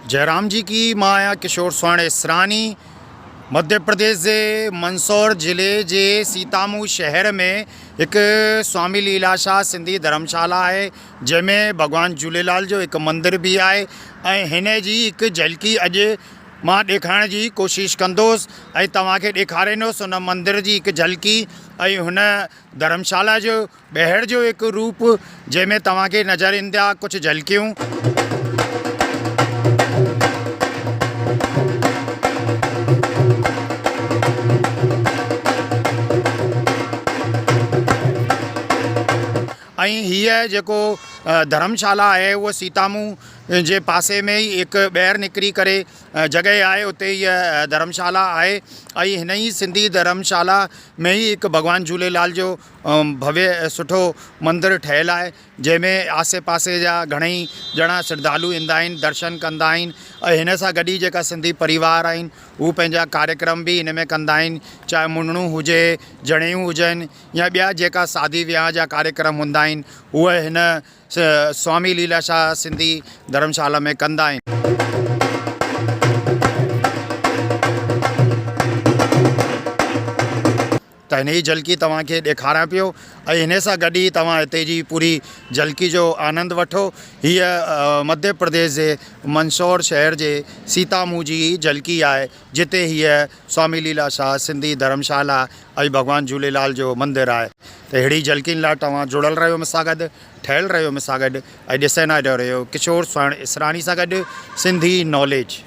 जयराम जी की मां आहियां किशोर स्वर्ण इसरानी। मध्य प्रदेश के मंदसौर ज़िले के सीतामू शहर में एक स्वामी लीलाशाह सिंधी धर्मशाला है, जैमें भगवान झूलेलाल जो एक मंदिर भी है। हिन जी एक झलकी अज मां ॾेखारण जी कोशिश कंदोसि, तव्हांखे ॾेखारींदुसि उन मंदिर जी एक झलकी, हुन धर्मशाला जो ॿाहिरि जो एक रूप, जैमें तव्हांखे नज़र ईंदा कुछ झलकियूं। हीअ जेको धर्मशाला है वो सीतामू जे पासे में ही एक ॿाहिरि निकिरी करे जगह है, उते हीअ धर्मशाला है। हिन ही सिंधी धर्मशाला में ही एक भगवान झूलेलाल जो भव्य सुठो मंदिर ठहियलु है, जैमें आसे पासे जा घणेई ॼणा श्रद्धालु ईंदा आहिनि, दर्शन कंदा आहिनि। हिन सां गॾु ई जेका सिंधी परिवार आहिनि उहे पंहिंजा कार्यक्रम भी हिन में कंदा आहिनि, चाहे मुंडणूं हुजे, जणेयूं हुजनि या ॿिया जेका शादी विहांव जा कार्यक्रम हूंदा आहिनि उहे हिन स्वामी लीलाशाह सिंधी धर्मशाला में कंदा आहिनि। त हिन जी झलकी तव्हांखे ॾेखारियां पियो, हिन सां गॾु ई तव्हां हिते जी पूरी झलकी जो आनंद वठो। हीअ मध्य प्रदेश जे मंदसौर शहर जे सीतामू जी झलकी है, जिते हीअ स्वामी लीलाशाह सिंधी धर्मशाला ऐं भगवान झूलेलाल जो मंदिर है। त अहिड़ी झलकियुनि लाइ तव्हां जुड़ल रहियो मूंसां गॾु, ठहियल रहियो मूंसां गॾु, ऐं ॾिसंदा रहियो किशोर स्वर्ण इसरानी सां गॾु सिंधी नॉलेज।